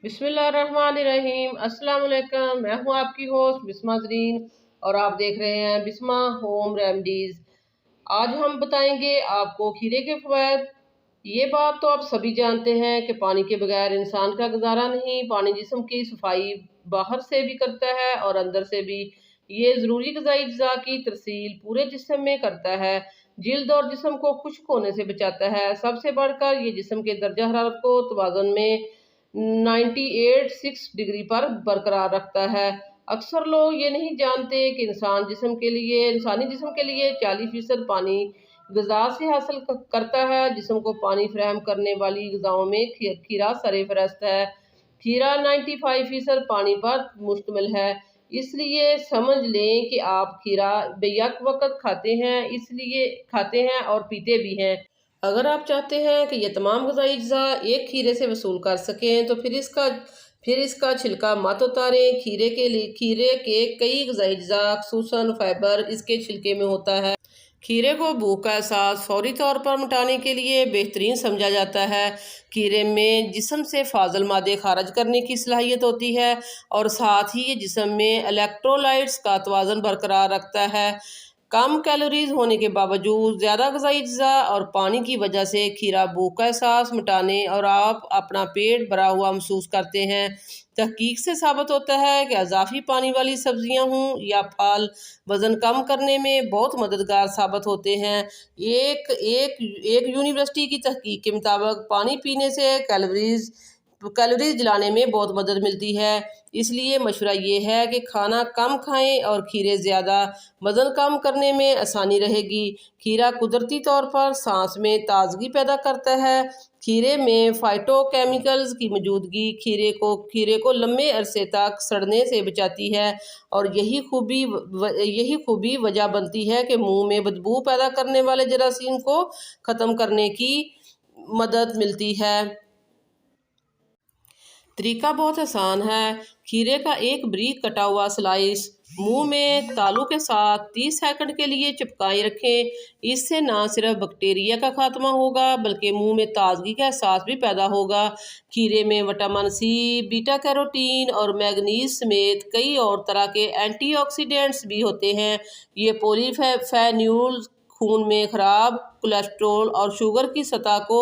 बिस्मिल्लाहिर्रहमानिर्रहीम। अस्सलाम वालेकुम। मैं हूँ आपकी होस्ट बिस्मा जरीन और आप देख रहे हैं बिस्मा होम रेमडीज़। आज हम बताएंगे आपको खीरे के फ़वाइद। ये बात तो आप सभी जानते हैं कि पानी के बगैर इंसान का गुजारा नहीं। पानी जिस्म की सफाई बाहर से भी करता है और अंदर से भी। ये ज़रूरी ग़िज़ाई अज्जा की तरसील पूरे जिस्म में करता है। जिल्द और जिस्म को खुश्क होने से बचाता है। सबसे बढ़कर ये जिस्म के दर्जा हरारत को तवाज़ुन में 98.6 डिग्री पर बरकरार रखता है। अक्सर लोग ये नहीं जानते कि इंसानी जिस्म के लिए 40% पानी ग़िज़ा से हासिल करता है। जिस्म को पानी फराहम करने वाली ग़िज़ाओं में खीरा सरफ़हरिस्त है। खीरा 95% पानी पर मुश्तमिल है। इसलिए समझ लें कि आप खीरा बेयक वक़्त खाते हैं और पीते भी हैं। अगर आप चाहते हैं कि ये तमाम ग़िज़ाई अज्जा एक खीरे से वसूल कर सकें तो फिर इसका छिलका मत उतारें। खीरे के कई ग़िज़ाई अज्जा ख़ुसूसन फाइबर इसके छिलके में होता है। खीरे को भूख का एहसास फौरी तौर पर मिटाने के लिए बेहतरीन समझा जाता है। खीरे में जिस्म से फाजल मादे खारिज करने की सलाहियत होती है और साथ ही ये जिस्म में इलेक्ट्रोलाइट्स का तवाज़ुन बरकरार रखता है। कम कैलोरीज होने के बावजूद ज़्यादा ग़िज़ाई अज्जा और पानी की वजह से खीरा भूख का एहसास मिटाने और आप अपना पेट भरा हुआ महसूस करते हैं। तहकीक से साबित होता है कि अज़ाफ़ी पानी वाली सब्जियां हों या फल वज़न कम करने में बहुत मददगार साबित होते हैं। एक यूनिवर्सिटी की तहकीक के मुताबिक पानी पीने से कैलोरीज जलाने में बहुत मदद मिलती है। इसलिए मशवरा ये है कि खाना कम खाएं और खीरे ज़्यादा। वज़न कम करने में आसानी रहेगी। खीरा कुदरती तौर पर सांस में ताजगी पैदा करता है। खीरे में फाइटोकेमिकल्स की मौजूदगी खीरे को लंबे अरसे तक सड़ने से बचाती है और यही खूबी वजह बनती है कि मुंह में बदबू पैदा करने वाले जरासीम को ख़त्म करने की मदद मिलती है। तरीका बहुत आसान है। खीरे का एक बारीक कटा हुआ स्लाइस मुंह में तालू के साथ 30 सेकंड के लिए चिपकाए रखें। इससे न सिर्फ बैक्टीरिया का खात्मा होगा बल्कि मुंह में ताजगी का एहसास भी पैदा होगा। खीरे में विटामिन सी, बीटा कैरोटीन और मैग्नीज समेत कई और तरह के एंटीऑक्सीडेंट्स भी होते हैं। ये पॉलीफेनोल्स खून में खराब कोलेस्ट्रॉल और शुगर की सतह को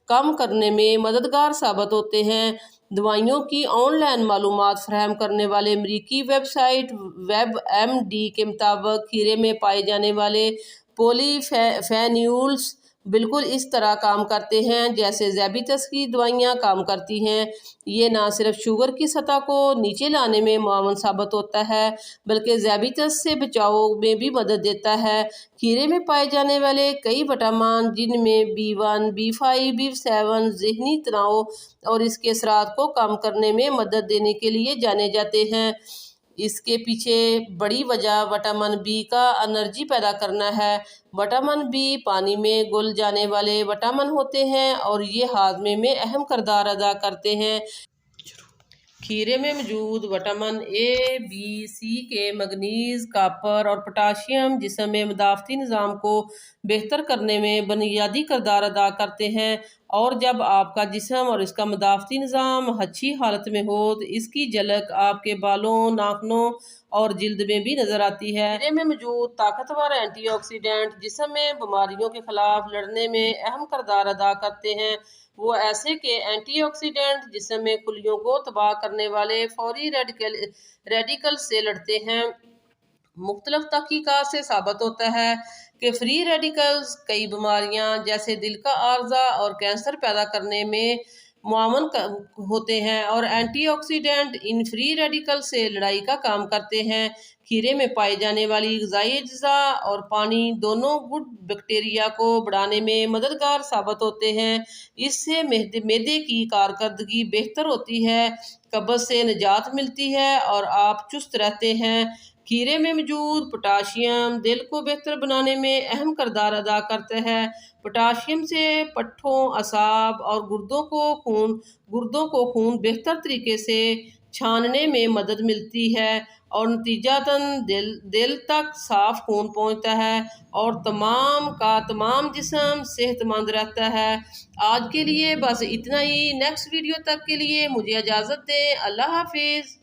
कम करने में मददगार साबित होते हैं। दवाइयों की ऑनलाइन मालूमात फराहम करने वाले अमरीकी वेबसाइट WebMD के मुताबिक खीरे में पाए जाने वाले पॉलीफेनोल्स बिल्कुल इस तरह काम करते हैं जैसे ज़ैबितस की दवाइयाँ काम करती हैं। ये ना सिर्फ शुगर की सतह को नीचे लाने में मुआवन साबित होता है बल्कि ज़ैबितस से बचाव में भी मदद देता है। खीरे में पाए जाने वाले कई विटामिन जिनमें B1, B5, B7 ज़हनी तनाव और इसके असरात को कम करने में मदद देने के लिए जाने जाते हैं। इसके पीछे बड़ी वजह विटामिन बी का एनर्जी पैदा करना है। विटामिन बी पानी में घुल जाने वाले विटामिन होते हैं और ये हाजमे में अहम किरदार अदा करते हैं। खीरे में मौजूद विटामिन ए, बी, सी के मैग्नीज, कॉपर और पोटाशियम जिस्म में मदाफ़ती निज़ाम को बेहतर करने में बुनियादी किरदार अदा करते हैं और जब आपका जिस्म और इसका मदाफ़ती निज़ाम अच्छी हालत में हो तो इसकी झलक आपके बालों, नाखूनों और जिल्द में भी नज़र आती है। खीरे में मौजूद ताकतवर एंटीऑक्सीडेंट जिस्म में बीमारियों के खिलाफ लड़ने में अहम किरदार अदा करते हैं। वो ऐसे के एंटीऑक्सीडेंट जिस्म में खुलियों को तबाह करने वाले फौरी रेडिकल से लड़ते हैं। मुख्तलिफ तहकीकात से साबित होता है कि फ्री रेडिकल्स कई बीमारियां जैसे दिल का आर्जा और कैंसर पैदा करने में मुआवन होते हैं और एंटीऑक्सीडेंट इन फ्री रेडिकल से लड़ाई का काम करते हैं। खीरे में पाई जाने वाली ग़िज़ाई अज्जा और पानी दोनों गुड बैक्टीरिया को बढ़ाने में मददगार साबित होते हैं। इससे मैदे की कारकर्दगी बेहतर होती है, कब्ज़ से निजात मिलती है और आप चुस्त रहते हैं। खीरे में मौजूद पोटाशियम दिल को बेहतर बनाने में अहम किरदार अदा करता है। पोटाशियम से पट्ठों, असाब और गुर्दों को खून बेहतर तरीके से چھاننے میں مدد ملتی ہے اور نتیجتاً دل تک صاف خون پہنچتا ہے اور تمام کا تمام جسم صحت مند رہتا ہے۔ آج کے لیے بس اتنا ہی، نیکسٹ ویڈیو تک کے لیے مجھے اجازت دیں، اللہ حافظ۔